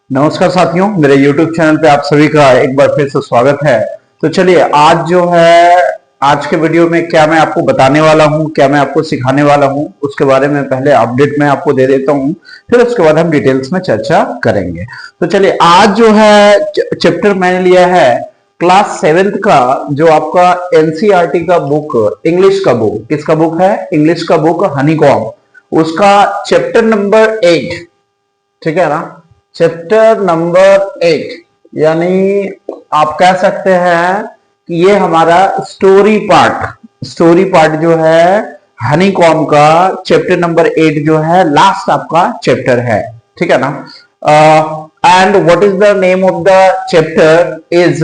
नमस्कार साथियों, मेरे YouTube चैनल पे आप सभी का एक बार फिर से स्वागत है। तो चलिए आज जो है आज के वीडियो में क्या मैं आपको बताने वाला हूँ, क्या मैं आपको सिखाने वाला हूँ, उसके बारे में पहले अपडेट मैं आपको दे देता हूँ, फिर उसके बाद हम डिटेल्स में चर्चा करेंगे। तो चलिए आज जो है चैप्टर मैंने लिया है क्लास 7th का, जो आपका एनसीईआरटी का बुक, इंग्लिश का बुक, किसका बुक है? इंग्लिश का बुक हनीकॉम, उसका चैप्टर नंबर 8, ठीक है ना। चैप्टर नंबर 8 यानी आप कह सकते हैं कि ये हमारा स्टोरी पार्ट जो है हनीकॉम का चैप्टर नंबर 8 जो है लास्ट आपका चैप्टर है, ठीक है ना। And what is the name of the chapter is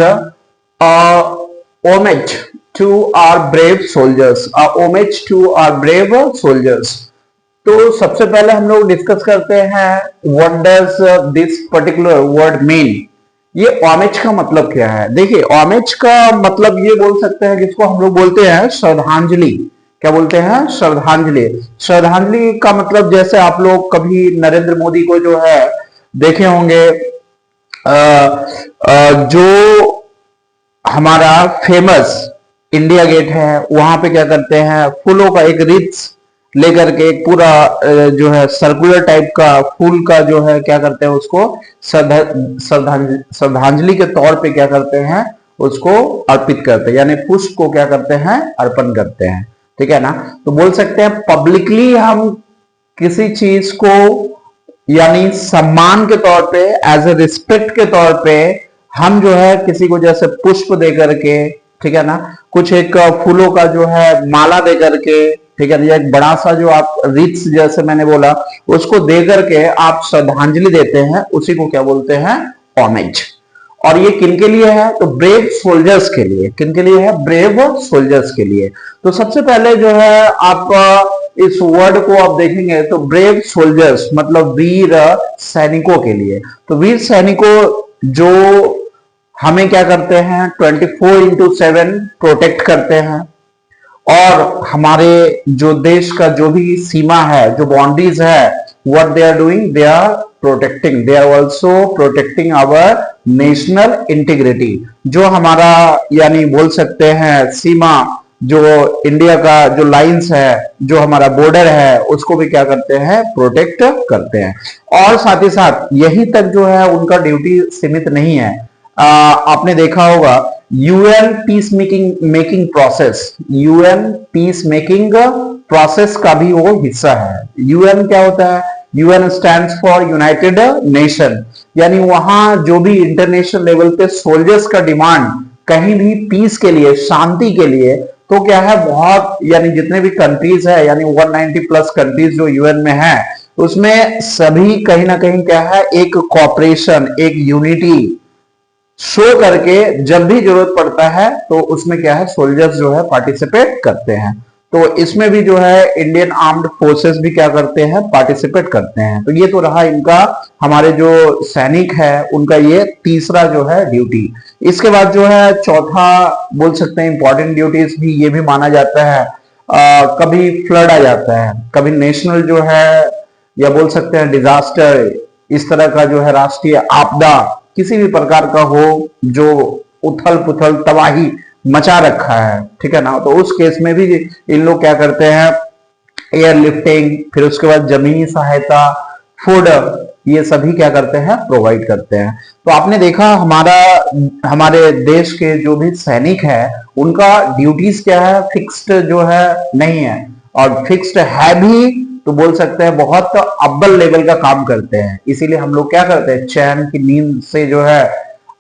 homage to our brave soldiers, homage to our brave soldiers। तो सबसे पहले हम लोग डिस्कस करते हैं what does this particular word mean. ये ऑमेज का मतलब क्या है? देखिए, ऑमेज का मतलब ये बोल सकते हैं जिसको हम लोग बोलते हैं श्रद्धांजलि। क्या बोलते हैं? श्रद्धांजलि। श्रद्धांजलि का मतलब जैसे आप लोग कभी नरेंद्र मोदी को जो है देखे होंगे, जो हमारा फेमस इंडिया गेट है, वहां पे क्या करते हैं, फूलों का एक रिट्स लेकर के एक पूरा जो है सर्कुलर टाइप का फूल का जो है क्या करते हैं, उसको श्रद्धांजलि के तौर पे क्या करते हैं, उसको अर्पित करते हैं, यानी पुष्प को क्या करते हैं, अर्पण करते हैं, ठीक है ना। तो बोल सकते हैं पब्लिकली हम किसी चीज को यानी सम्मान के तौर पे, एज ए रिस्पेक्ट के तौर पे हम जो है किसी को जैसे पुष्प दे करके, ठीक है ना, कुछ एक फूलों का जो है माला दे करके, ठीक है ना, एक बड़ा सा जो आप रिट्स जैसे मैंने बोला उसको दे करके आप श्रद्धांजलि देते हैं, उसी को क्या बोलते हैं? ऑमेज। और ये किनके लिए है? तो ब्रेव सोल्जर्स के लिए। किनके लिए है? ब्रेव सोल्जर्स के लिए। तो सबसे पहले जो है आप इस वर्ड को आप देखेंगे तो ब्रेव सोल्जर्स मतलब वीर सैनिकों के लिए। तो वीर सैनिकों जो हमें क्या करते हैं, 24/7 प्रोटेक्ट करते हैं, और हमारे जो देश का जो भी सीमा है, जो बाउंड्रीज है, what they are doing, they are protecting, they are also protecting our national integrity. जो हमारा यानी बोल सकते हैं सीमा, जो इंडिया का जो लाइंस है, जो हमारा बॉर्डर है, उसको भी क्या करते हैं, प्रोटेक्ट करते हैं। और साथ ही साथ यही तक जो है उनका ड्यूटी सीमित नहीं है। आपने देखा होगा UN peace making process, UN peace making process का भी वो हिस्सा है। यूएन क्या होता है? UN stands for United nation, यानी वहां जो भी इंटरनेशनल लेवल पे सोल्जर्स का डिमांड कहीं भी पीस के लिए, शांति के लिए, तो क्या है, बहुत यानी जितने भी कंट्रीज है, यानी 190 प्लस कंट्रीज जो यूएन में है, उसमें सभी कहीं ना कहीं क्या है, एक कॉपरेशन, एक यूनिटी शो करके जब भी जरूरत पड़ता है तो उसमें क्या है, सोल्जर्स जो है पार्टिसिपेट करते हैं। तो इसमें भी जो है इंडियन आर्म्ड फोर्सेस भी क्या करते हैं, पार्टिसिपेट करते हैं। तो ये तो रहा इनका, हमारे जो सैनिक है उनका ये तीसरा जो है ड्यूटी। इसके बाद जो है चौथा बोल सकते हैं इंपॉर्टेंट ड्यूटीज भी ये भी माना जाता है। कभी फ्लड आ जाता है, कभी नेशनल जो है या बोल सकते हैं डिजास्टर, इस तरह का जो है राष्ट्रीय आपदा किसी भी प्रकार का हो, जो उथल पुथल तबाही मचा रखा है, ठीक है ना, तो उस केस में भी इन लोग क्या करते हैं, एयरलिफ्टिंग, फिर उसके बाद जमीनी सहायता, फूड, ये सभी क्या करते हैं, प्रोवाइड करते हैं। तो आपने देखा हमारे देश के जो भी सैनिक है उनका ड्यूटीज क्या है, फिक्स्ड जो है नहीं है, और फिक्स्ड है भी तो बोल सकते हैं बहुत अव्वल लेवल का काम करते हैं। इसीलिए हम लोग क्या करते हैं, चैन की नींद से जो है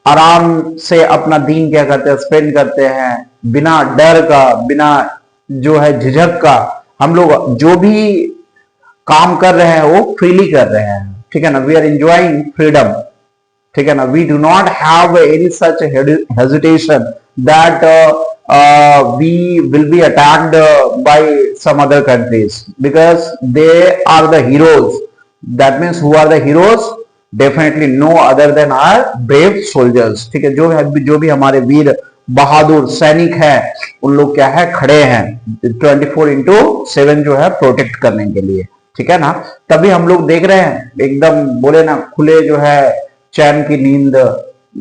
आराम से अपना दिन क्या करते हैं, स्पेंड करते हैं, बिना डर का, बिना जो है झिझक का। हम लोग जो भी काम कर रहे हैं वो फ्रीली कर रहे हैं, ठीक है ना, वी आर एंजॉयिंग फ्रीडम, ठीक है ना, we do not have any such hesitation that we will be attacked by some other countries, because they are the heroes. That means who are the heroes? Definitely no other than our brave soldiers, ठीक है। जो भी हमारे वीर बहादुर सैनिक है, उन लोग क्या है, खड़े हैं 24/7 जो है प्रोटेक्ट करने के लिए, ठीक है ना। तभी हम लोग देख रहे हैं एकदम बोले ना खुले जो है चैन की नींद,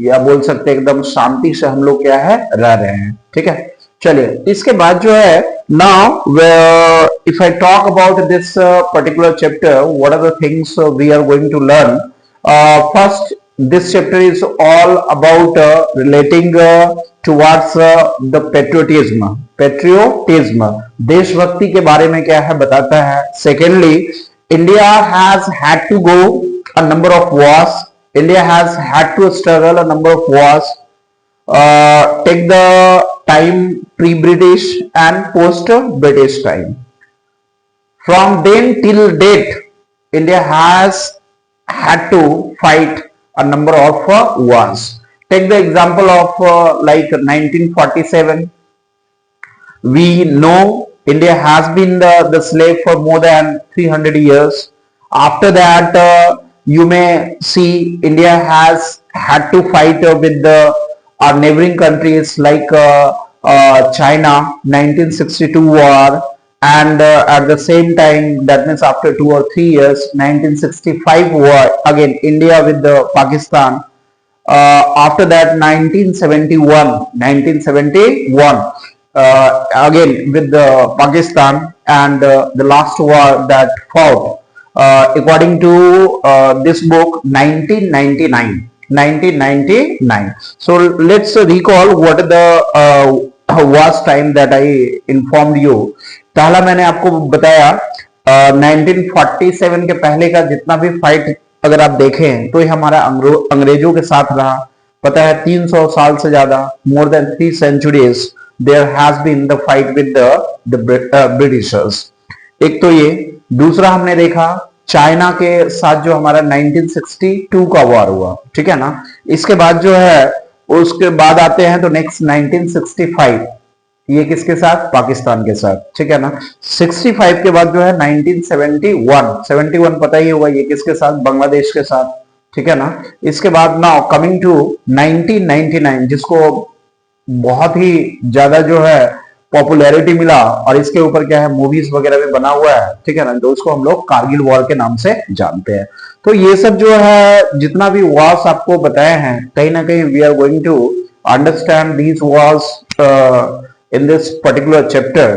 या बोल सकते हैं एकदम शांति से हम लोग क्या है रह रहे हैं। ठीक है, चलिए इसके बाद जो है now if I talk about this particular chapter, what are the things we are going to learn. First, this chapter is all about relating towards the patriotism, देशभक्ति के बारे में क्या है बताता है। Secondly, India has had to go a number of wars. India has had to struggle a number of wars. Take the time pre-British and post-British time. From then till date, India has had to fight a number of wars. Take the example of like 1947. We know India has been the slave for more than 300 years. After that, you may see India has had to fight with our neighboring countries like China, 1962 war, and at the same time, that means after 2 or 3 years, 1965 war, again India with the Pakistan. After that, 1971 again with the Pakistan, and the last war that fought according to this book, 1999. So let's recall what the was time that I informed you. पहला मैंने आपको बताया 1947 के पहले का जितना भी fight अगर आप देखें तो ये हमारा अंग्रेजों के साथ रहा। पता है 300 साल से ज्यादा, more than 3 centuries there has been the fight with the Britishers. एक तो ये, दूसरा हमने देखा चाइना के साथ जो हमारा 1962 का वॉर हुआ। ठीक है ना, इसके बाद जो है उसके बाद आते हैं तो नेक्स्ट 1965, ये किसके साथ? पाकिस्तान के साथ। ठीक है ना, 65 के बाद जो है 1971 पता ही होगा ये किसके साथ? बांग्लादेश के साथ। ठीक है ना, इसके बाद नाउ कमिंग टू 1999, जिसको बहुत ही ज्यादा जो है पॉपुलैरिटी मिला और इसके ऊपर क्या है मूवीज वगैरह भी बना हुआ है। ठीक है ना, तो उसको हम लोग कारगिल वॉर के नाम से जानते हैं। तो ये सब जो है जितना भी वॉर्स आपको बताए हैं, कहीं ना कहीं we are going to understand these wars in this particular chapter.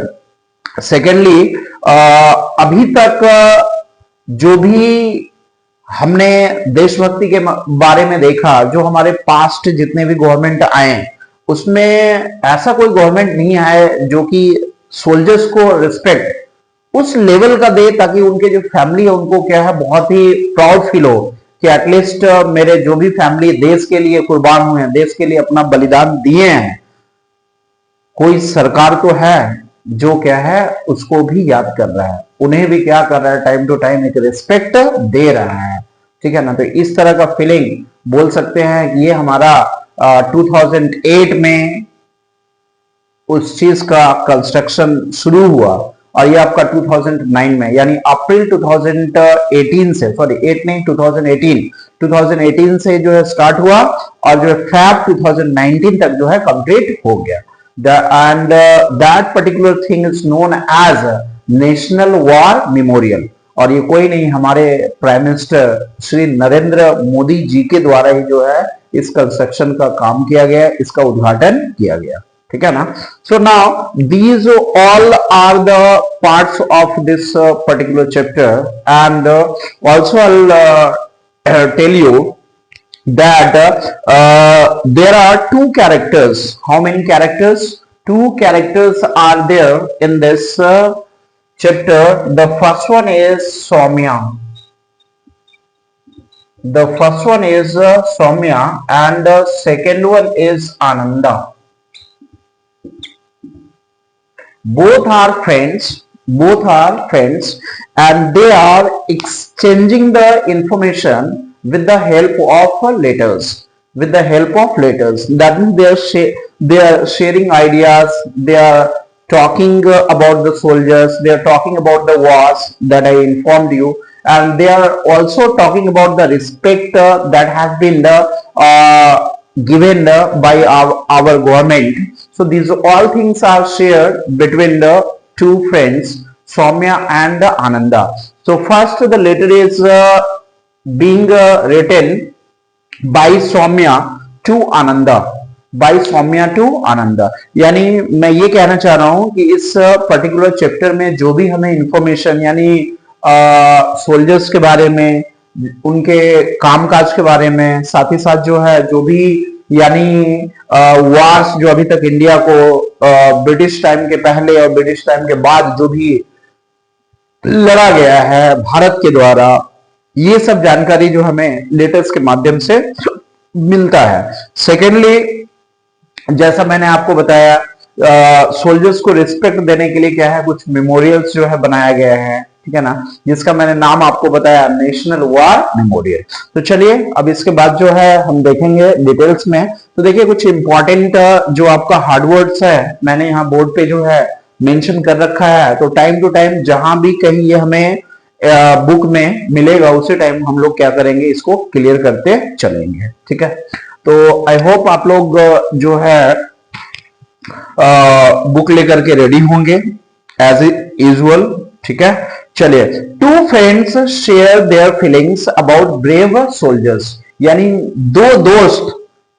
Secondly, अभी तक जो भी हमने देशभक्ति के बारे में देखा, जो हमारे पास्ट जितने भी गवर्नमेंट आए, उसमें ऐसा कोई गवर्नमेंट नहीं आए जो कि सोल्जर्स को रिस्पेक्ट उस लेवल का दे ताकि उनके जो फैमिली है उनको क्या है बहुत ही प्राउड फील हो कि एटलीस्ट मेरे जो भी फैमिली देश के लिए कुर्बान हुए हैं, देश के लिए अपना बलिदान दिए हैं, कोई सरकार तो है जो क्या है उसको भी याद कर रहा है, उन्हें भी क्या कर रहा है टाइम टू टाइम एक रिस्पेक्ट दे रहा है। ठीक है ना, तो इस तरह का फीलिंग बोल सकते हैं कि ये हमारा 2008 में उस चीज का कंस्ट्रक्शन शुरू हुआ और ये आपका 2009 में यानी अप्रैल 2018 से, सॉरी 8 नहीं 2018 से जो है स्टार्ट हुआ और जो है फैब 2019 तक जो है कंप्लीट हो गया। And that particular thing is known as national war memorial, और ये कोई नहीं हमारे प्राइम मिनिस्टर श्री नरेंद्र मोदी जी के द्वारा ही जो है इस कंस्ट्रक्शन का काम किया गया, इसका उद्घाटन किया गया। ठीक है ना, so now these all are the parts of this particular chapter and also I tell you that there are 2 characters. How many characters? 2 characters are there in this chapter. The first one is Soumya. The first one is Soumya and the second one is Ananda. Both are friends. And they are exchanging the information with the help of letters. That means they are sharing ideas, they are talking about the soldiers, they are talking about the wars that I informed you, and they are also talking about the respect that has been given by our government. So these all things are shared between the 2 friends, Soumya and Ananda. So first the letter is being written by Soumya to Ananda, by Soumya to Ananda. यानी मैं ये कहना चाह रहा हूं कि इस particular chapter में जो भी हमें इंफॉर्मेशन यानी सोल्जर्स के बारे में, उनके कामकाज के बारे में, साथ ही साथ जो है जो भी यानी वार्स जो अभी तक इंडिया को ब्रिटिश टाइम के पहले और ब्रिटिश टाइम के बाद जो भी लड़ा गया है भारत के द्वारा, ये सब जानकारी जो हमें लेटर्स के माध्यम से मिलता है। सेकेंडली, जैसा मैंने आपको बताया, सोल्जर्स को रिस्पेक्ट देने के लिए क्या है, कुछ मेमोरियल्स जो है बनाया गया है, ठीक है ना, जिसका मैंने नाम आपको बताया, नेशनल वॉर मेमोरियल। तो चलिए अब इसके बाद जो है हम देखेंगे डिटेल्स में। तो देखिए कुछ इंपॉर्टेंट जो आपका हार्डवर्ड्स है मैंने यहाँ बोर्ड पे जो है मेंशन कर रखा है। तो टाइम टू टाइम जहां भी कहीं ये हमें बुक में मिलेगा उसी टाइम हम लोग क्या करेंगे, इसको क्लियर करते चलेंगे, ठीक है। तो आई होप आप लोग जो है बुक लेकर के रेडी होंगे एज यूजुअल, ठीक है। चलिए, two friends share their feelings about brave soldiers, यानी दो दोस्त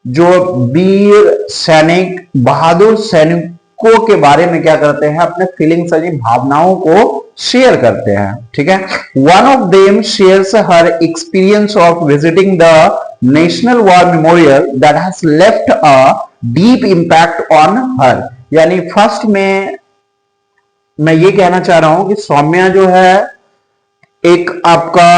जो वीर सैनिक, बहादुर सैनिकों के बारे में क्या करते हैं, अपने फीलिंग्स यानी भावनाओं को शेयर करते हैं, ठीक है। One of them shares her experience of visiting the national war memorial that has left a deep impact on her. यानी फर्स्ट में मैं ये कहना चाह रहा हूं कि सौम्या जो है एक आपका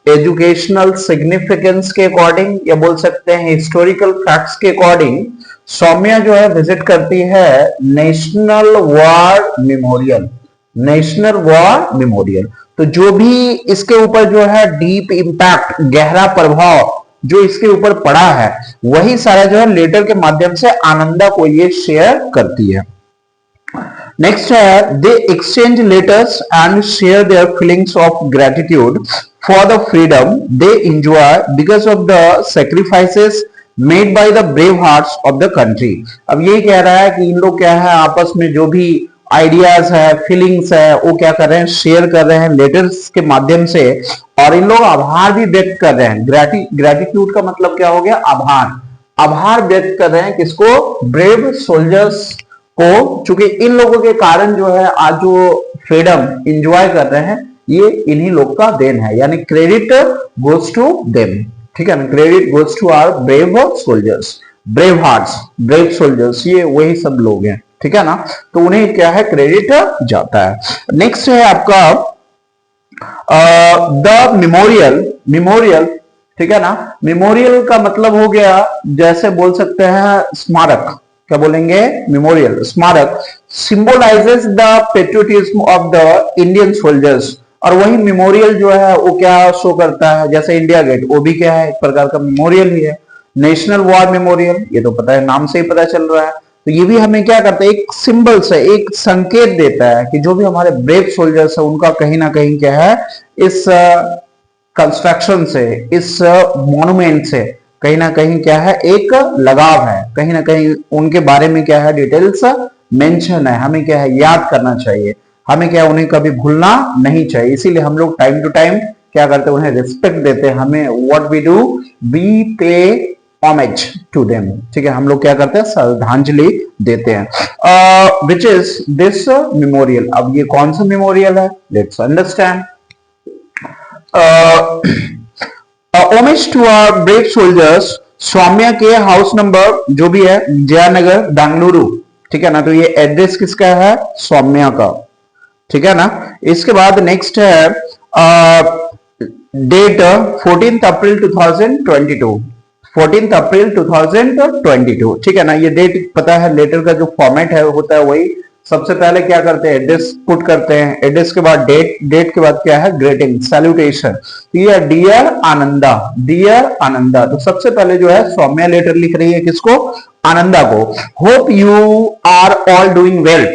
एजुकेशनल सिग्निफिकेंस के अकॉर्डिंग या बोल सकते हैं हिस्टोरिकल फैक्ट्स के अकॉर्डिंग सौम्या जो है विजिट करती है national war memorial, national war memorial. तो जो भी इसके ऊपर जो है डीप इंपैक्ट, गहरा प्रभाव जो इसके ऊपर पड़ा है, वही सारा जो है लेटर के माध्यम से आनंदा को ये शेयर करती है। नेक्स्ट है, दे exchange letters and share their feelings of gratitude for the freedom they enjoy because of the sacrifices made by the brave hearts of the country. अब यही कह रहा है कि इन लोग क्या है आपस में जो भी आइडियाज है, फीलिंग्स है, वो क्या कर रहे हैं, शेयर कर रहे हैं लेटर्स के माध्यम से, और इन लोग आभार भी व्यक्त कर रहे हैं। ग्रेटिट्यूड का मतलब क्या हो गया, आभार, आभार व्यक्त कर रहे हैं किसको, ब्रेव सोल्जर्स को, चूंकि इन लोगों के कारण जो है आज जो फ्रीडम एंजॉय कर रहे हैं ये इन्हीं लोग का देन है, यानी क्रेडिट गोज टू देम, ठीक है ना, credit goes to our brave soldiers, brave hearts, brave soldiers, ये वही सब लोग हैं, ठीक है ना। तो उन्हें क्या है, क्रेडिट जाता है। नेक्स्ट है आपका द मेमोरियल, मेमोरियल, ठीक है ना। मेमोरियल का मतलब हो गया जैसे बोल सकते हैं स्मारक, क्या बोलेंगे, मेमोरियल, स्मारक symbolizes the patriotism of the Indian soldiers. और वही मेमोरियल जो है वो क्या शो करता है, जैसे इंडिया गेट, वो भी क्या है, एक प्रकार का मेमोरियल ही है। नेशनल वॉर मेमोरियल, ये तो पता है, नाम से ही पता चल रहा है। तो ये भी हमें क्या करता है, एक सिंबल से एक संकेत देता है कि जो भी हमारे ब्रेव सोल्जर्स है उनका कहीं ना कहीं क्या है, इस कंस्ट्रक्शन से, इस मॉन्यूमेंट से कहीं ना कहीं क्या है, एक लगाव है, कहीं ना कहीं उनके बारे में क्या है, डिटेल्स मेंशन है, हमें क्या है, याद करना चाहिए, हमें क्या है, उन्हें कभी भूलना नहीं चाहिए। इसीलिए हम लोग टाइम टू टाइम क्या करते हैं, उन्हें रिस्पेक्ट देते हैं। हमें व्हाट वी डू, वी पे homage to them, ठीक है, हम लोग क्या करते हैं, श्रद्धांजलि देते हैं। विच इज दिस मेमोरियल, अब ये कौन सा मेमोरियल है, let's understand. Homage to our brave soldiers, Soumya के हाउस नंबर जो भी है जयनगर बेंगलुरु, ठीक है ना। तो ये एड्रेस किसका है, सौम्या का, ठीक है ना। इसके बाद नेक्स्ट है डेट 14 अप्रैल 2022, 14 अप्रैल 2022, ठीक है ना। ये डेट पता है, लेटर का जो फॉर्मेट है होता है वही, सबसे पहले क्या करते हैं, एड्रेस पुट करते हैं, एड्रेस के बाद डेट, डेट के बाद क्या है, ग्रीटिंग, सैल्यूटेशन। तो ये डियर आनंदा, डियर आनंदा, तो सबसे पहले जो है सौम्या लेटर लिख रही है किसको, आनंदा को। Hope you are all doing well,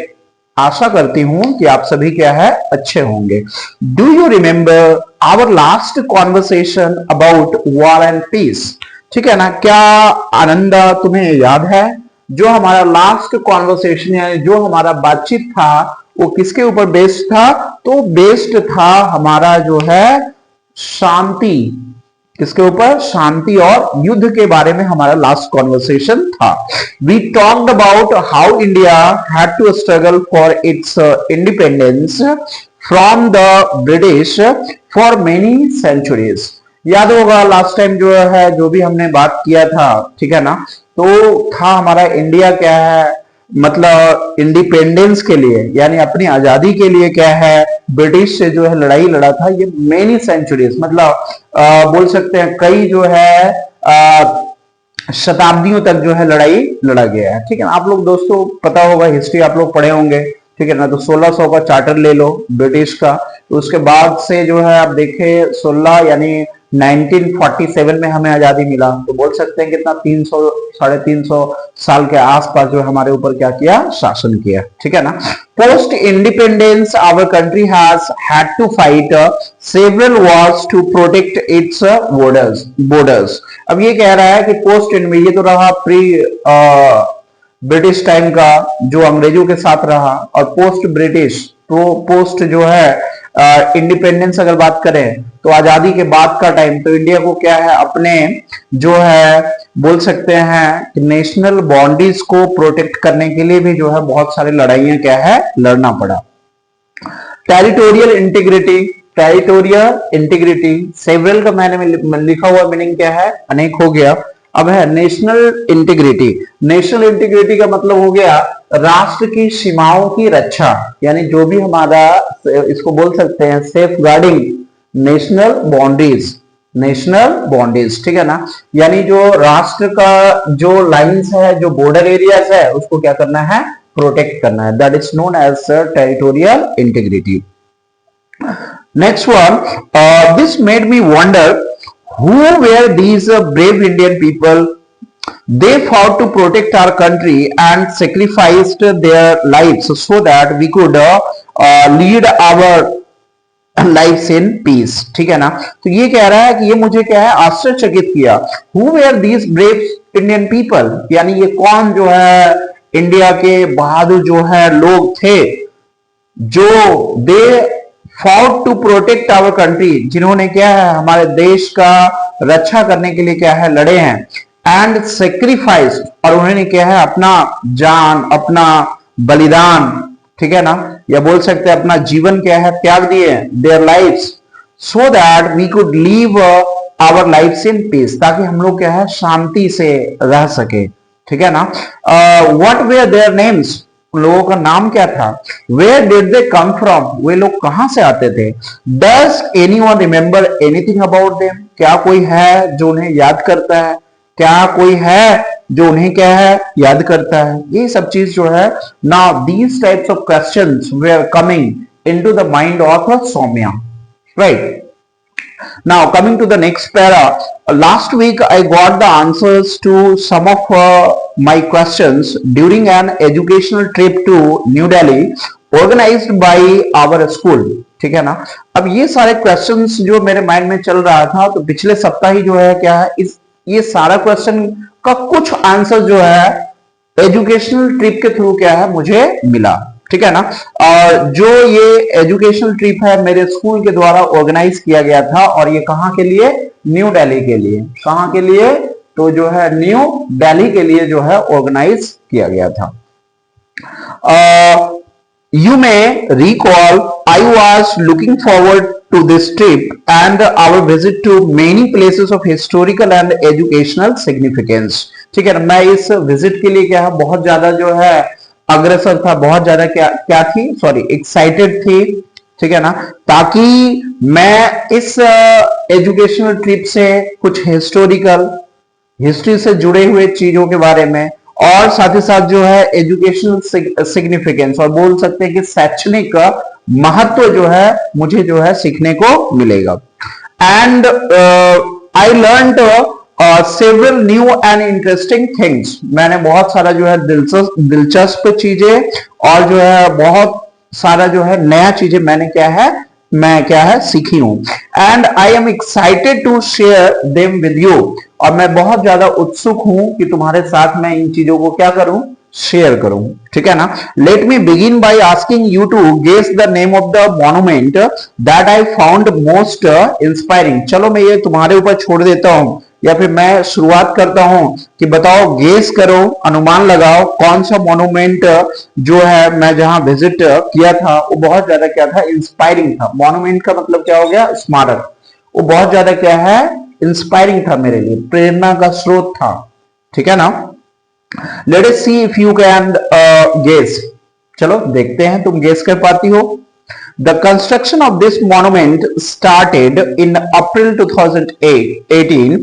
आशा करती हूं कि आप सभी क्या है, अच्छे होंगे। Do you remember our last conversation about war and peace, ठीक है ना। क्या आनंदा तुम्हें याद है जो हमारा लास्ट कॉन्वर्सेशन है, जो हमारा बातचीत था वो किसके ऊपर बेस्ड था, तो बेस्ड था हमारा जो है शांति किसके ऊपर? शांति और युद्ध के बारे में हमारा लास्ट कॉन्वर्सेशन था। We talked about how India had to struggle for its independence from the British for many centuries. याद होगा लास्ट टाइम जो है, जो भी हमने बात किया था, ठीक है ना, तो था हमारा इंडिया क्या है, मतलब इंडिपेंडेंस के लिए यानी अपनी आजादी के लिए क्या है, ब्रिटिश से जो है लड़ाई लड़ा था। ये मेनी सेंचुरीज मतलब बोल सकते हैं कई जो है शताब्दियों तक जो है लड़ाई लड़ा गया है, ठीक है ना। आप लोग दोस्तों पता होगा, हिस्ट्री आप लोग पढ़े होंगे, ठीक है ना। तो 1600 का चार्टर ले लो ब्रिटिश का, तो उसके बाद से जो है आप देखें 16 यानी 1947 में हमें आजादी मिला, तो बोल सकते हैं कितना 300 350 साल के आसपास जो हमारे ऊपर क्या किया, शासन किया, ठीक है ना। Post independence our country has had to fight several wars to protect its borders. अब ये कह रहा है कि पोस्ट ये तो रहा प्री ब्रिटिश टाइम का जो अंग्रेजों के साथ रहा, और पोस्ट ब्रिटिश तो पोस्ट जो है इंडिपेंडेंस अगर बात करें तो आजादी के बाद का टाइम, तो इंडिया को क्या है अपने जो है बोल सकते हैं कि नेशनल बाउंड्रीज को प्रोटेक्ट करने के लिए भी जो है बहुत सारी लड़ाइयां क्या है लड़ना पड़ा। टेरिटोरियल इंटीग्रिटी सेवरल का मैंने लिखा हुआ मीनिंग क्या है, अनेक हो गया। अब है नेशनल इंटीग्रिटी। नेशनल इंटीग्रिटी का मतलब हो गया राष्ट्र की सीमाओं की रक्षा, यानी जो भी हमारा इसको बोल सकते हैं सेफ गार्डिंग नेशनल बाउंड्रीज, ठीक है ना। यानी जो राष्ट्र का जो लाइंस है, जो बॉर्डर एरियाज है, उसको क्या करना है, प्रोटेक्ट करना है। That is known as territorial integrity. Next one, this made me wonder who were these brave Indian people? They fought to protect our country and sacrificed their lives so that we could lead our lives in peace, ठीक है ना। तो ये कह रहा है कि ये मुझे क्या है आश्चर्यचकित किया। Who were these brave Indian people? यानी ये कौन जो है इंडिया के बहादुर जो है लोग थे, जो दे fought to protect our country, जिन्होंने क्या है हमारे देश का रक्षा करने के लिए क्या है लड़े हैं, and sacrifice, और उन्होंने क्या है अपना जान, अपना बलिदान, ठीक है ना, या बोल सकते हैं अपना जीवन क्या है त्याग दिए, their lives, so that we could live our lives in peace, ताकि हम लोग क्या है शांति से रह सके, ठीक है ना। what were their names? उन लोगों का नाम क्या था? Where did they come from? वे लोग कहां से आते थे? Does anyone remember anything about them? क्या कोई है जो उन्हें याद करता है? क्या कोई है जो उन्हें क्या है याद करता है? ये सब चीज जो है। Now these types of questions were coming into the mind of Soumya, right? Now coming to the next para, last week I got the answers to some of my questions during an educational trip to New Delhi organized by our school, ठीक है ना। अब ये सारे questions जो मेरे mind में चल रहा था, तो पिछले सप्ताह ही जो है क्या है इस ये सारा क्वेश्चन का कुछ आंसर जो है एजुकेशनल ट्रिप के थ्रू क्या है मुझे मिला, ठीक है ना। और जो ये एजुकेशनल ट्रिप है मेरे स्कूल के द्वारा ऑर्गेनाइज किया गया था, और ये कहां के लिए, न्यू दिल्ली के लिए। कहां के लिए, तो जो है न्यू दिल्ली के लिए जो है ऑर्गेनाइज किया गया था। You may recall I was looking forward to this trip and our visit to many places of historical and educational significance, ठीक है ना। मैं इस विजिट के लिए क्या है बहुत ज्यादा जो है अग्रसर था, बहुत ज्यादा क्या थी, सॉरी एक्साइटेड थी, ठीक है ना, ताकि मैं इस एजुकेशनल ट्रिप से कुछ हिस्ट्री से जुड़े हुए चीजों के बारे में, और साथ ही साथ जो है एजुकेशनल सिग्निफिकेंस, और बोल सकते हैं कि शैक्षणिक महत्व जो है मुझे जो है सीखने को मिलेगा। And I learned several new and interesting things. मैंने बहुत सारा जो है दिलचस्प चीजें और जो है बहुत सारा जो है नया चीजें मैंने क्या है सीखी हूं। And I am excited to share them with you, और मैं बहुत ज्यादा उत्सुक हूं कि तुम्हारे साथ मैं इन चीजों को क्या करूं, शेयर करूं, ठीक है ना। Let me begin by asking you to guess the name of the monument that I found most inspiring. चलो मैं ये तुम्हारे ऊपर छोड़ देता हूं, या फिर मैं शुरुआत करता हूं कि बताओ, गेस करो, अनुमान लगाओ कौन सा मॉन्यूमेंट जो है मैं जहां विजिट किया था वो बहुत ज्यादा क्या था, इंस्पायरिंग था। मॉन्यूमेंट का मतलब क्या हो गया, स्मारक। वो बहुत ज्यादा क्या है, इंस्पायरिंग था मेरे लिए, प्रेरणा का स्रोत था, ठीक है ना। Let us see if you can guess. चलो देखते हैं तुम गेस कर पाती हो। The construction of this monument started in April 2018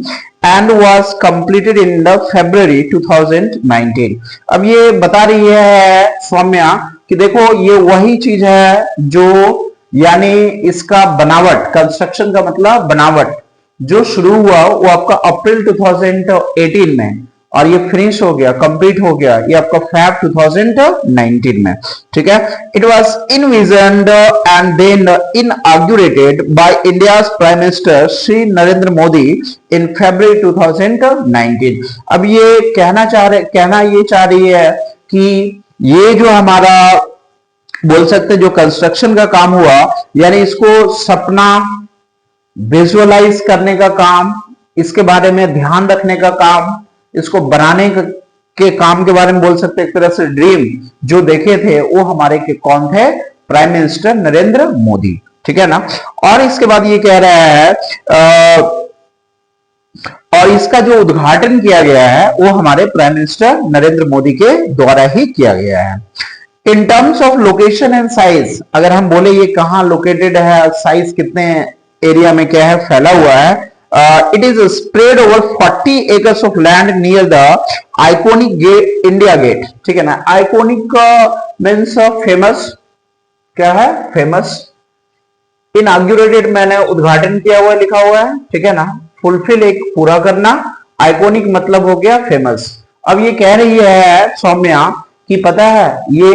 and was completed in the February 2019। अब ये बता रही है सौम्या कि देखो ये वही चीज है जो, यानी इसका बनावट, कंस्ट्रक्शन का मतलब बनावट, जो शुरू हुआ वो आपका अप्रैल 2018 में और ये फिनिश हो गया, कंप्लीट हो गया ये आपका फैब 2019 में, ठीक है। It was envisioned and then inaugurated by India's prime minister Shri Narendra Modi in February 2019। अब ये कहना ये चाह रही है कि ये जो हमारा बोल सकते जो कंस्ट्रक्शन का काम हुआ, यानी इसको सपना विजुअलाइज करने का काम, इसके बारे में ध्यान रखने का काम, इसको बनाने के काम के बारे में बोल सकते एक तरह से ड्रीम जो देखे थे वो हमारे के कौन थे, प्राइम मिनिस्टर नरेंद्र मोदी, ठीक है ना। और इसके बाद ये कह रहा है और इसका जो उद्घाटन किया गया है वो हमारे प्राइम मिनिस्टर नरेंद्र मोदी के द्वारा ही किया गया है। In terms of location and size, अगर हम बोले ये कहां लोकेटेड है, साइज कितने एरिया में क्या है फैला हुआ है, it is spread over 40 acres of land near the iconic gate, India Gate, ठीक है ना। आइकोनिक मीन्स फेमस, क्या है, फेमस। इनऑग्यूरेटेड मैंने उद्घाटन किया हुआ लिखा हुआ है, ठीक है ना। फुलफिल एक पूरा करना, आइकोनिक मतलब हो गया फेमस। अब ये कह रही है सौम्या कि पता है ये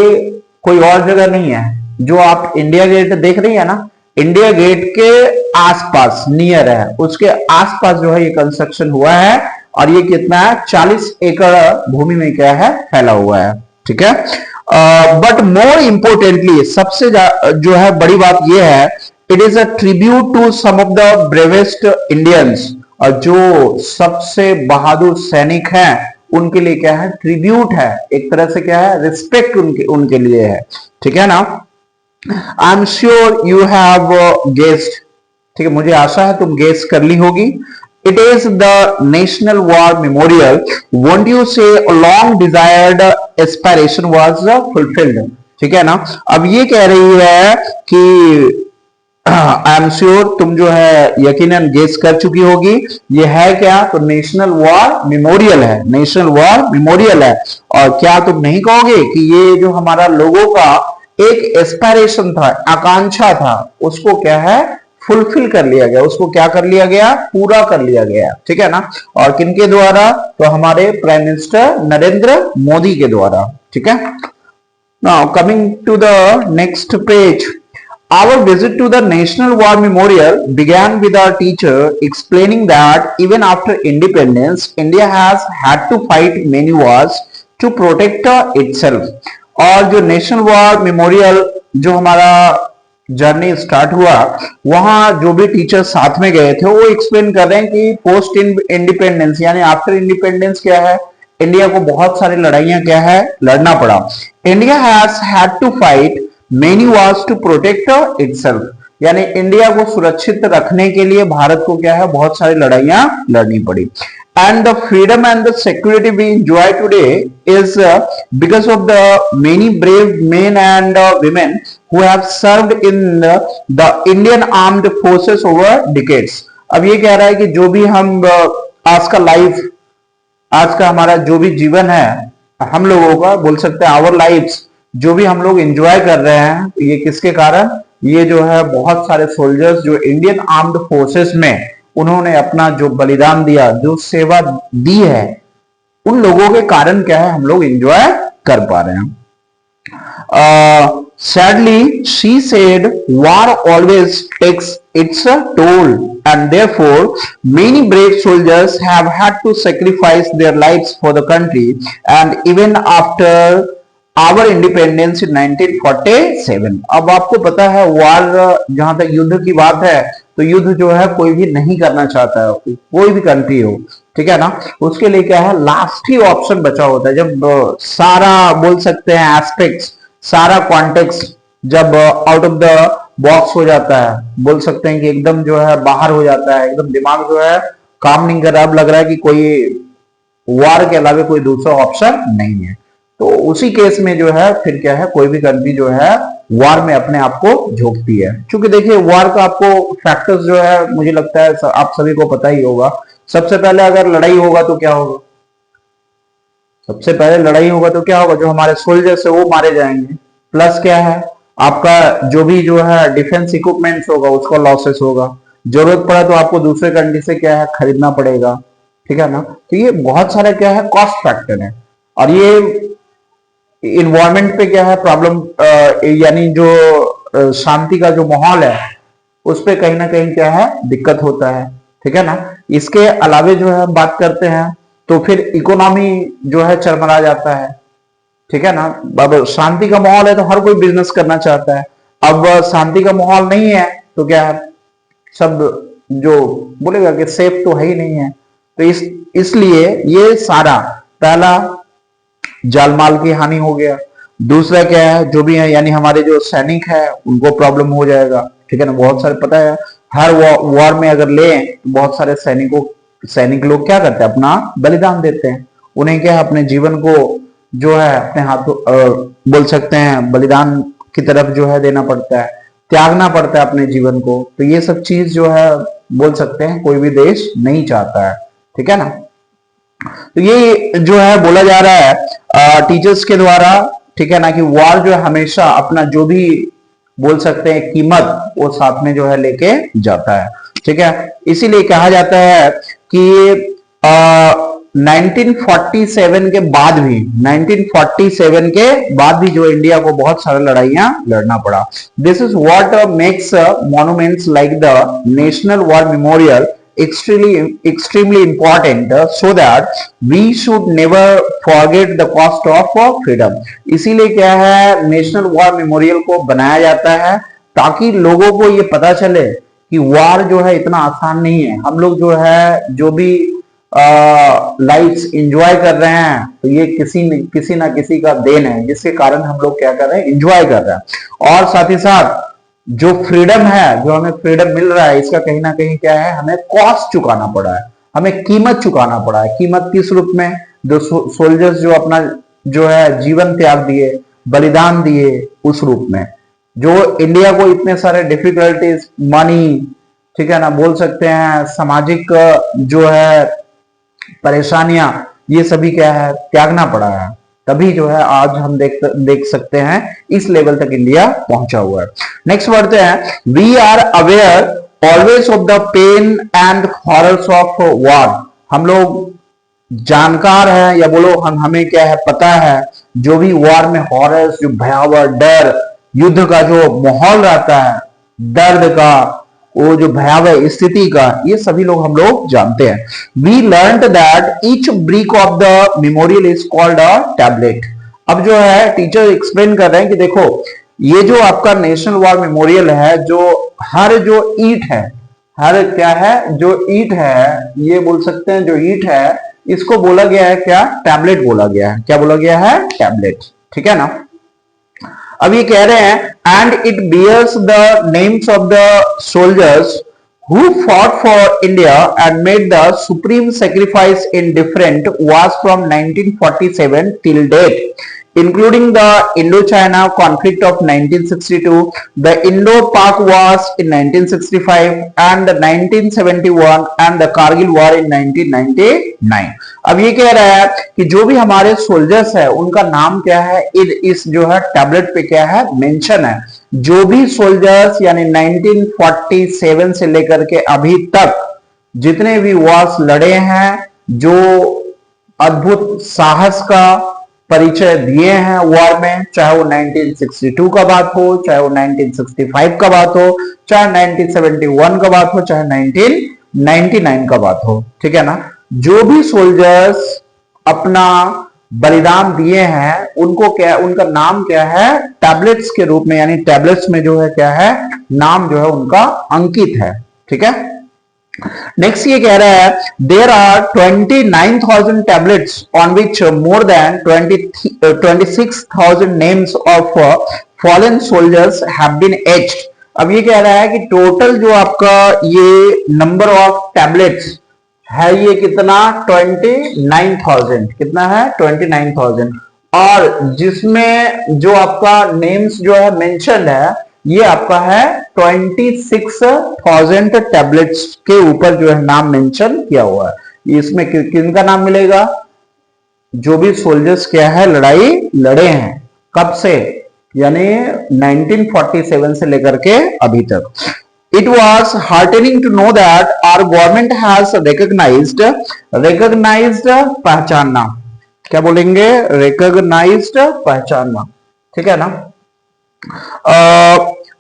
कोई और जगह नहीं है, जो आप इंडिया गेट देख रही है ना, इंडिया गेट के आसपास नियर है, उसके आसपास जो है ये कंस्ट्रक्शन हुआ है और ये कितना है, 40 एकड़ भूमि में क्या है फैला हुआ है, ठीक है। बट मोर इंपोर्टेंटली, सबसे जो है बड़ी बात ये है, it is a tribute to some of the bravest Indians, और जो सबसे बहादुर सैनिक हैं उनके लिए क्या है, ट्रिब्यूट है, एक तरह से क्या है, रिस्पेक्ट उनके लिए है, ठीक है ना। I am sure you have guessed, ठीक है, मुझे आशा है तुम गेस कर ली होगी। It is the national war memorial, won't you say long desired aspiration was fulfilled, ठीक है ना। अब ये कह रही है कि आई एम श्योर तुम जो है यकीनन गेस कर चुकी होगी, ये है क्या, तो नेशनल वॉर मेमोरियल है, नेशनल वॉर मेमोरियल है। और क्या तुम नहीं कहोगे कि ये जो हमारा लोगों का एक एस्पायरेशन था, आकांक्षा था, उसको क्या है, फुलफिल कर लिया गया, उसको क्या कर लिया गया, पूरा कर लिया गया, ठीक है ना। और किनके द्वारा, तो हमारे प्राइम मिनिस्टर नरेंद्र मोदी के द्वारा, ठीक है। Now coming to the next page, our visit to the National War Memorial began with our teacher explaining that even after independence, India has had to fight many wars to protect itself। और जो national war memorial जो हमारा journey start हुआ, वहां जो भी teacher साथ में गए थे वो एक्सप्लेन कर रहे हैं कि पोस्ट इंडिपेंडेंस यानी आफ्टर इंडिपेंडेंस क्या है, इंडिया को बहुत सारी लड़ाइयां क्या है लड़ना पड़ा। India has had to fight many wars to protect itself, यानी इंडिया को सुरक्षित रखने के लिए भारत को क्या है, बहुत सारी लड़ाइयां लड़नी पड़ी। And the freedom and the security we enjoy today is because of the many brave men and women who have served in the Indian Armed Forces over decades। अब ये कह रहा है कि जो भी हम आज का लाइफ, आज का हमारा जो भी जीवन है हम लोगों का, बोल सकते हैं आवर लाइफ्स, जो भी हम लोग एंजॉय कर रहे हैं, ये किसके कारण, ये जो है बहुत सारे सोल्जर्स जो इंडियन आर्म्ड फोर्सेस में उन्होंने अपना जो बलिदान दिया, जो सेवा दी है, उन लोगों के कारण क्या है हम लोग एंजॉय कर पा रहे हैं। Sadly, she said, war always takes its toll, and therefore, many brave soldiers have had to sacrifice their lives for the country. And even after our independence in 1947, अब आपको पता है वार, जहां तक युद्ध की बात है, तो युद्ध जो है कोई भी नहीं करना चाहता है, कोई भी कंट्री हो, ठीक है ना। उसके लिए क्या है, लास्ट ही ऑप्शन बचा होता है, जब सारा बोल सकते हैं एस्पेक्ट्स, सारा कॉन्टेक्स्ट जब आउट ऑफ द बॉक्स हो जाता है, बोल सकते हैं कि एकदम जो है बाहर हो जाता है, एकदम दिमाग जो है काम नहीं कर रहा, अब लग रहा है कि कोई वार के अलावा कोई दूसरा ऑप्शन नहीं है, तो उसी केस में जो है फिर क्या है, कोई भी कंट्री जो है वार में अपने आप को झोंकती है। क्योंकि देखिए वार का आपको फैक्टर्स जो है मुझे लगता है आप सभी को पता ही होगा। सबसे पहले अगर लड़ाई होगा तो क्या होगा, सबसे पहले लड़ाई होगा तो क्या होगा, जो हमारे सोल्जर्स है वो मारे जाएंगे, प्लस क्या है आपका जो भी जो है डिफेंस इक्विपमेंट्स होगा उसका लॉसेस होगा, जरूरत पड़ा तो आपको दूसरे कंट्री से क्या है खरीदना पड़ेगा, ठीक है ना। तो ये बहुत सारे क्या है कॉस्ट फैक्टर है, और ये इन्वायरमेंट पे क्या है प्रॉब्लम, यानी जो शांति का जो माहौल है उस पे कहीं ना कहीं क्या है दिक्कत होता है, ठीक है ना। इसके अलावे जो है बात करते हैं तो फिर इकोनॉमी जो है चरमरा जाता है, ठीक है ना। अब शांति का माहौल है तो हर कोई बिजनेस करना चाहता है, अब शांति का माहौल नहीं है तो क्या है, सब जो बोलेगा कि सेफ तो है ही नहीं है, तो इसलिए ये सारा पहला जालमाल की हानि हो गया, दूसरा क्या है जो भी है यानी हमारे जो सैनिक है उनको प्रॉब्लम हो जाएगा, ठीक है ना। बहुत सारे पता है हर वॉर में अगर ले तो बहुत सारे सैनिक लोग क्या करते हैं, अपना बलिदान देते हैं, उन्हें क्या है अपने जीवन को जो है अपने हाथों बोल सकते हैं बलिदान की तरफ जो है देना पड़ता है, त्यागना पड़ता है अपने जीवन को, तो ये सब चीज जो है बोल सकते हैं कोई भी देश नहीं चाहता है, ठीक है ना। तो ये जो है बोला जा रहा है टीचर्स के द्वारा, ठीक है ना, कि वार जो है हमेशा अपना जो भी बोल सकते हैं कीमत वो साथ में जो है लेके जाता है, ठीक है। इसीलिए कहा जाता है कि 1947 के बाद भी 1947 के बाद भी जो इंडिया को बहुत सारी लड़ाइयां लड़ना पड़ा। This is what makes monuments like the national war memorial extremely important so that we should never forget the cost of freedom। इसीलिए क्या है नेशनल वॉर मेमोरियल को बनाया जाता है ताकि लोगों को ये पता चले कि वार जो है इतना आसान नहीं है, हम लोग जो है जो भी लाइफ्स एंजॉय कर रहे हैं तो ये किसी ना किसी का देन है, जिसके कारण हम लोग क्या कर रहे हैं एंजॉय कर रहे हैं, और साथ ही साथ जो फ्रीडम है, जो हमें फ्रीडम मिल रहा है, इसका कहीं ना कहीं क्या है हमें कॉस्ट चुकाना पड़ा है, हमें कीमत चुकाना पड़ा है। कीमत किस रूप में, जो सोल्जर्स जो अपना जो है जीवन त्याग दिए, बलिदान दिए, उस रूप में जो इंडिया को इतने सारे डिफिकल्टीज, मनी, ठीक है ना, बोल सकते हैं सामाजिक जो है परेशानियां, ये सभी क्या है त्यागना पड़ा है, तभी जो है आज हम देख सकते हैं इस लेवल तक इंडिया पहुंचा हुआ है। नेक्स्ट बढ़ते हैं, we are aware always of the pain and horrors of war. हम लोग जानकार हैं या बोलो हमें क्या है पता है जो भी वॉर में हॉरर्स, जो भयावह डर, युद्ध का जो माहौल रहता है, दर्द का, वो जो भयावह स्थिति का, ये सभी लोग हम लोग जानते हैं। We learn that each brick of the memorial is called a tablet. अब जो है टीचर एक्सप्लेन कर रहे हैं कि देखो ये जो आपका नेशनल वॉर मेमोरियल है, जो हर जो ईंट है, हर क्या है जो ईंट है, ये बोल सकते हैं जो ईंट है, इसको बोला गया है क्या, टैबलेट बोला गया है। क्या बोला गया है, टैबलेट, ठीक है ना। अब ये कह रहे हैं and it bears the names of the soldiers who fought for India and made the supreme sacrifice in different wars from 1947 till date, including the Indochina conflict of 1962, the Indo-Pak wars in 1965 and the 1971 and the Kargil war in 1999। अब ये कह रहा है कि जो भी हमारे soldiers है उनका नाम क्या है, इस जो है टैबलेट पे क्या है मेंशन है। जो भी सोल्जर्स यानी 1947 से लेकर के अभी तक जितने भी वॉर्स लड़े हैं, जो अद्भुत साहस का परिचय दिए हैं वॉर में, चाहे वो 1962 का बात हो, चाहे वो 1965 का बात हो, चाहे 1971 का बात हो, चाहे 1999 का बात हो, ठीक है ना। जो भी सोल्जर्स अपना बलिदान दिए हैं उनको क्या, उनका नाम क्या है, टैबलेट्स के रूप में, यानी टैबलेट्स में जो है क्या है, नाम जो है उनका अंकित है, ठीक है। नेक्स्ट ये कह रहा है there are 29,000 tablets on which more than 26,000 names of fallen soldiers have been etched. अब ये कह रहा है कि टोटल जो आपका ये नंबर ऑफ टैबलेट्स है ये कितना, 29,000, कितना है 29,000, और जिसमें जो आपका नेम्स जो है मेंशन है ये आपका है 26,000 टैबलेट्स के ऊपर जो है नाम मेंशन किया हुआ है। इसमें किन का नाम मिलेगा, जो भी सोल्जर्स क्या है लड़ाई लड़े हैं, कब से, यानी 1947 से लेकर के अभी तक। It was heartening to know that our government has recognized पहचानना, क्या बोलेंगे, recognized पहचानना, ठीक है ना।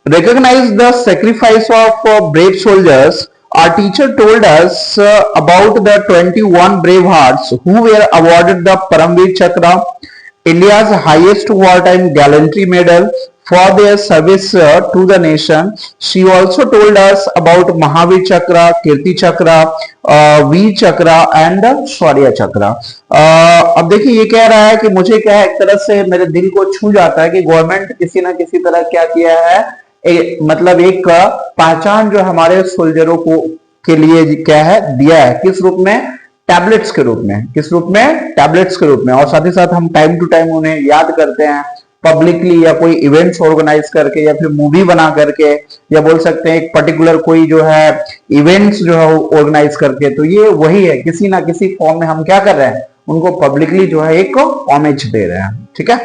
Recognize the sacrifice of brave soldiers. Our teacher told us about the 21 brave hearts who were awarded the Paramveer Chakra, India's highest wartime gallantry medal, for their service to the nation. She also told us about Mahavir Chakra, Kirti Chakra, Veer Chakra and Shaurya Chakra. अब देखिए ये कह रहा है कि मुझे क्या है, एक तरह से मेरे दिल को छू जाता है कि गवर्नमेंट किसी ना किसी तरह क्या किया है, मतलब एक पहचान जो हमारे सोल्जरों को के लिए क्या है दिया है, किस रूप में, टैबलेट्स के रूप में, किस रूप में, टैबलेट्स के रूप में। और साथ ही साथ हम टाइम टू टाइम उन्हें याद करते हैं पब्लिकली, या कोई इवेंट्स ऑर्गेनाइज करके, या फिर मूवी बना करके, या बोल सकते हैं एक पर्टिकुलर कोई जो है इवेंट्स जो है ऑर्गेनाइज करके। तो ये वही है, किसी ना किसी फॉर्म में हम क्या कर रहे हैं, उनको पब्लिकली जो है एक होमेज दे रहे हैं, ठीक है।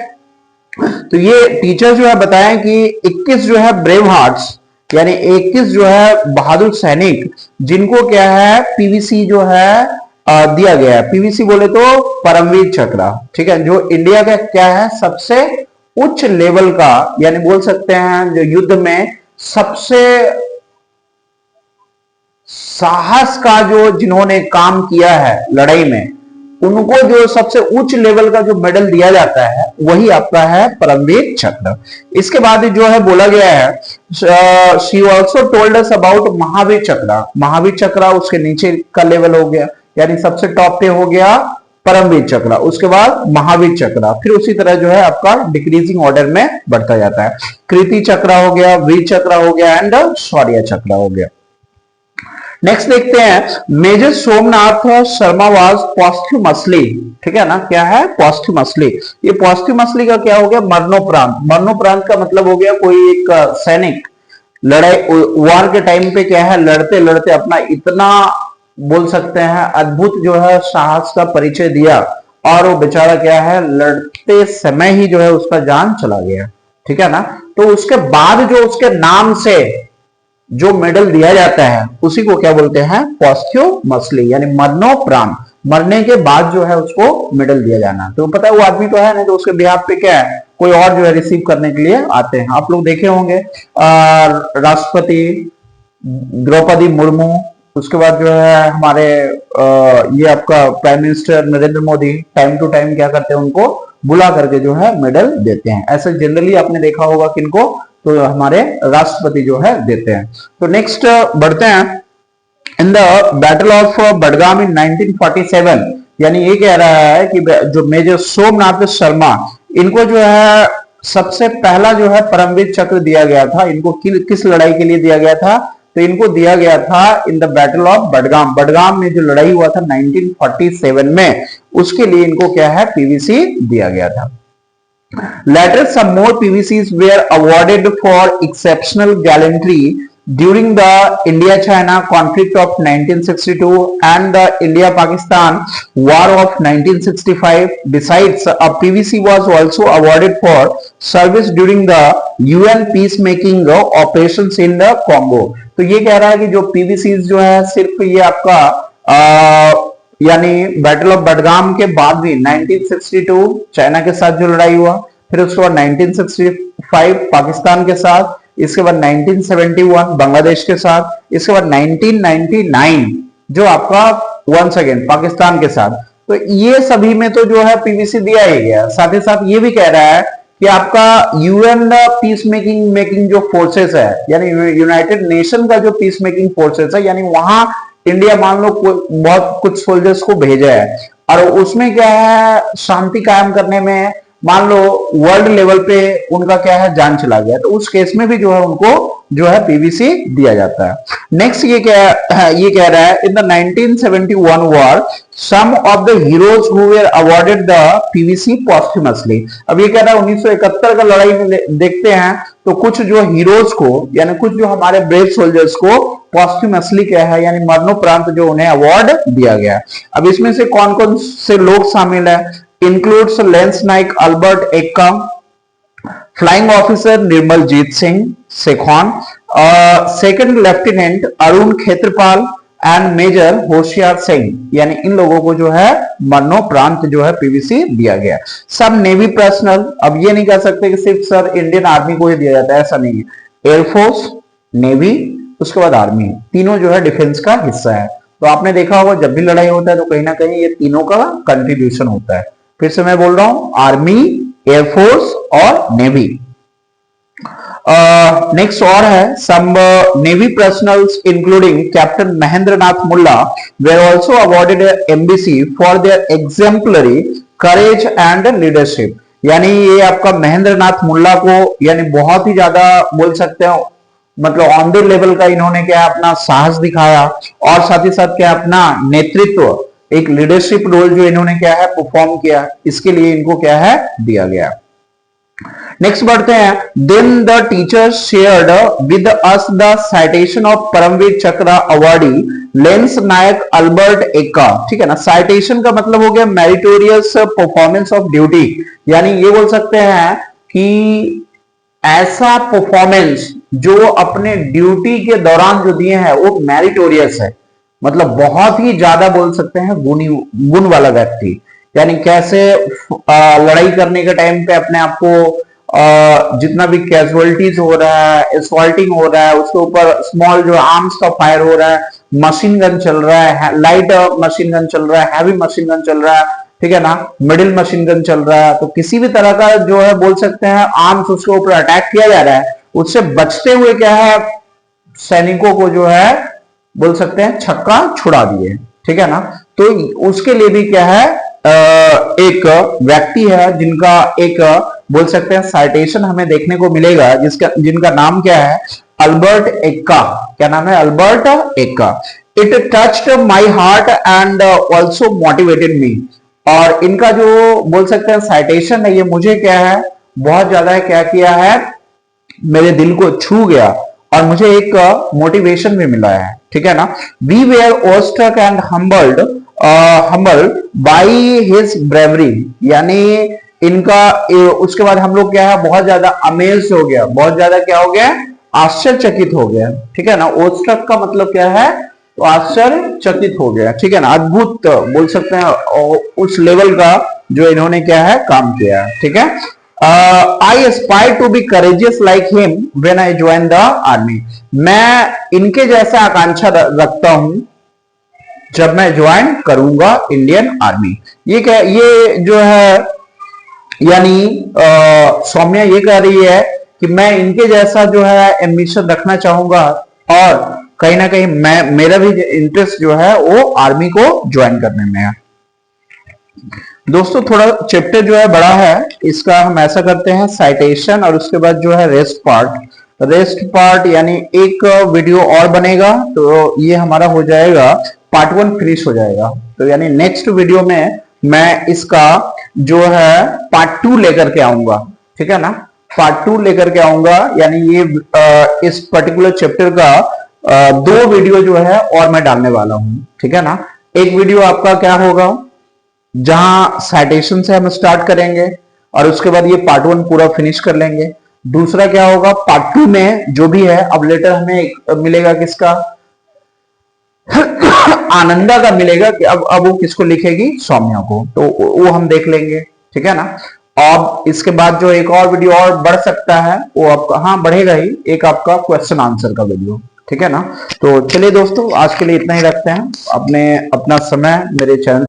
तो ये टीचर जो है बताएं कि 21 जो है ब्रेव हार्ट्स, यानी 21 जो है बहादुर सैनिक, जिनको क्या है पीवीसी जो है दिया गया है। पीवीसी बोले तो परमवीर चक्र, ठीक है, जो इंडिया का क्या है सबसे उच्च लेवल का, यानी बोल सकते हैं जो युद्ध में सबसे साहस का जो जिन्होंने काम किया है लड़ाई में, उनको जो सबसे उच्च लेवल का जो मेडल दिया जाता है वही आपका है परमवीर चक्र। इसके बाद जो है बोला गया है she also told us about Mahavir चक्र। महावीर चक्र उसके नीचे का लेवल हो गया, यानी सबसे टॉप पे हो गया परमवीर चक्र, उसके बाद महावीर चक्र, फिर उसी तरह जो है आपका डिक्रीजिंग ऑर्डर में बढ़ता जाता है। कृति चक्र हो गया, वीर चक्र हो गया एंड शौर्य चक्र हो गया। नेक्स्ट देखते हैं major Somnath Sharma was posthumously, ठीक है ना, क्या है पॉस्ट्यूमसली। ये पॉस्ट्यूमसली का क्या हो गया, मरणोपरांत। मरणोपरांत का मतलब हो गया कोई एक सैनिक लड़ाई वॉर के टाइम पे क्या है लड़ते लड़ते अपना इतना बोल सकते हैं अद्भुत जो है साहस का परिचय दिया, और वो बेचारा क्या है लड़ते समय ही जो है उसका जान चला गया, ठीक है ना। तो उसके बाद जो उसके नाम से जो मेडल दिया जाता है उसी को क्या बोलते हैं, पॉस्ट्यूमसली, यानी मरणोपरांत, मरने के बाद जो है उसको मेडल दिया जाना। तो पता है वो आदमी तो है ना, तो उसके बिहाफ पे क्या है कोई और जो है रिसीव करने के लिए आते हैं। आप लोग देखे होंगे राष्ट्रपति द्रौपदी मुर्मू, उसके बाद जो है हमारे ये आपका prime minister Narendra Modi time to time क्या करते हैं, उनको बुला करके जो है मेडल देते हैं। ऐसे जनरली आपने देखा होगा किनको, तो हमारे राष्ट्रपति जो है देते हैं। तो नेक्स्ट बढ़ते हैं, in the battle of Badgam in 1947, यानी ये कह रहा है कि जो मेजर सोमनाथ शर्मा, इनको जो है सबसे पहला जो है परमवीर चक्र दिया गया था। इनको किस लड़ाई के लिए दिया गया था, तो इनको दिया गया था इन the battle of Budgam. Budgam में जो लड़ाई हुआ था 1947 में, उसके लिए इनको क्या है पीवीसी दिया गया था। Later, some more PVCs were awarded for exceptional gallantry during the India-China conflict of 1962 and the India-Pakistan war of 1965. Besides, a PVC was also awarded for service during the UN peacemaking operations in the Congo. तो ये कह रहा है कि जो PVCs जो है सिर्फ ये आपका यानी बैटल ऑफ बडगाम के बाद भी 1962 चाइना के साथ जो लड़ाई हुआ, फिर उसके बाद 1965 पाकिस्तान के साथ, इसके बाद 1971 बांग्लादेश के साथ, इसके बाद 1999 जो आपका वंस अगेन पाकिस्तान के साथ। तो ये सभी में तो जो है पीवीसी दिया ही गया। साथ ही साथ ये भी कह रहा है कि आपका यूएन पीस मेकिंग जो फोर्सेस है, यानी यूनाइटेड नेशन का जो पीस मेकिंग फोर्सेस है, यानी वहां इंडिया मान लो बहुत कुछ सोल्जर्स को भेजा है, और उसमें क्या है शांति कायम करने में मान लो वर्ल्ड लेवल पे उनका क्या है जान चला गया, तो उस केस में भी जो है उनको जो है पीवीसी दिया जाता है। नेक्स्ट ये कह रहा है in the 1971 war some of the heroes who were awarded the PVC posthumously. अब ये कह रहा है 1971 का लड़ाई में देखते हैं तो कुछ जो हीरोज को, यानी कुछ जो हमारे ब्रेव सोल्जर्स को पोस्टमसली क्या है यानी मरणोपरांत जो उन्हें अवार्ड दिया गया। अब इसमें से कौन कौन से लोग शामिल है? Includes lance Naik Albert Ekka, flying officer Nirmaljit Singh Sekhon, second lieutenant Arun Khetarpal and major Hoshiar Singh, यानी इन लोगों को जो है मरणोपरांत जो है पीवीसी दिया गया। सब नेवी पर्सनल, अब ये नहीं कह सकते कि सिर्फ सर इंडियन आर्मी को ही दिया जाता है, ऐसा नहीं है। एयरफोर्स, नेवी, उसके बाद आर्मी, तीनों जो है डिफेंस का हिस्सा है। तो आपने देखा होगा जब भी लड़ाई होता है तो कहीं ना कहीं ये तीनों का कंट्रीब्यूशन होता है। फिर से मैं बोल रहा हूं, आर्मी, एयरफोर्स और नेवी। नेक्स्ट और है some navy personnels including captain Mahendra Nath Mulla were also awarded MBC for their exemplary courage and leadership. यानी ये आपका महेंद्र नाथ मुल्ला को यानी बहुत ही ज्यादा बोल सकते हो मतलब ऑन द लेवल का इन्होंने क्या अपना साहस दिखाया, और साथ ही साथ क्या अपना नेतृत्व, एक लीडरशिप रोल जो इन्होंने क्या है परफॉर्म किया, इसके लिए इनको क्या है दिया गया। नेक्स्ट बढ़ते हैं। Then the teachers shared with us the citation of Paramvir Chakra awardee lance Naik Albert Ekka. ठीक है ना, साइटेशन का मतलब हो गया मेरिटोरियस परफॉर्मेंस ऑफ ड्यूटी, यानी ये बोल सकते हैं कि ऐसा परफॉर्मेंस जो अपने ड्यूटी के दौरान जो दिए हैं वो मेरिटोरियस है, मतलब बहुत ही ज्यादा बोल सकते हैं गुण वाला व्यक्ति। यानी कैसे लड़ाई करने के टाइम पे अपने आप को जितना भी कैजुअलिटीज हो रहा है, असॉल्टिंग हो रहा है, उसके ऊपर स्मॉल जो आर्म्स का फायर हो रहा है, मशीन गन चल रहा है, लाइट मशीन गन चल रहा है, हैवी मशीन गन चल रहा है, ठीक है ना, मिडिल मशीन गन चल रहा है, तो किसी भी तरह का जो है बोल सकते हैं आर्म्स उसके ऊपर अटैक किया जा रहा है, उससे बचते हुए क्या है सैनिकों को जो है बोल सकते हैं छक्का छुड़ा दिए। ठीक है ना, तो उसके लिए भी क्या है एक व्यक्ति है जिनका एक बोल सकते हैं साइटेशन हमें देखने को मिलेगा, जिनका नाम क्या है अल्बर्ट एक्का। क्या नाम है? Albert Ekka. It touched my heart and also motivated me. और इनका जो बोल सकते हैं साइटेशन है ये मुझे क्या है बहुत ज्यादा क्या किया है, मेरे दिल को छू गया और मुझे एक मोटिवेशन भी मिला है। ठीक है ना, we were awestruck and humbled by his bravery, यानी इनका उसके बाद हम लोग क्या है बहुत ज्यादा अमेज हो गया, बहुत ज्यादा क्या हो गया आश्चर्यचकित हो गया। ठीक है ना, ऑस्ट्रक का मतलब क्या है तो आश्चर्यचकित हो गया। ठीक है ना, अद्भुत बोल सकते हैं उस लेवल का जो इन्होंने क्या है काम किया है। ठीक है, I aspire to be courageous like him when I join the army. मैं इनके जैसा आकांक्षा रखता हूं जब मैं ज्वाइन करूंगा इंडियन आर्मी। ये क्या, ये जो है यानी सौम्या ये कह रही है कि मैं इनके जैसा जो है एम्बिशन रखना चाहूंगा और कहीं ना कहीं मेरा भी इंटरेस्ट जो है वो आर्मी को ज्वाइन करने में है। दोस्तों थोड़ा चैप्टर जो है बड़ा है, इसका हम ऐसा करते हैं साइटेशन और उसके बाद जो है रेस्ट पार्ट यानी एक वीडियो और बनेगा, तो ये हमारा हो जाएगा पार्ट 1 फिनिश हो जाएगा। तो यानी नेक्स्ट वीडियो में मैं इसका जो है पार्ट 2 लेकर के आऊंगा। ठीक है ना, पार्ट 2 लेकर के आऊंगा, यानी ये इस पर्टिकुलर चैप्टर का 2 वीडियो जो है और मैं डालने वाला हूं। ठीक है ना, एक वीडियो आपका क्या होगा जहां साइटेशन से हम स्टार्ट करेंगे और उसके बाद ये पार्ट 1 पूरा फिनिश कर लेंगे। दूसरा क्या होगा पार्ट 2 में जो भी है, अब लेटर हमें मिलेगा किसका आनंदा का मिलेगा कि अब वो किसको लिखेगी, सौम्या को, तो वो हम देख लेंगे, ठीक है ना। अब इसके बाद जो एक और वीडियो और बढ़ सकता है वो आपका, हाँ बढ़ेगा ही, एक आपका क्वेश्चन आंसर का वीडियो, ठीक है ना। तो चलिए दोस्तों, आज के लिए इतना ही रखते हैं। अपना समय मेरे चैनल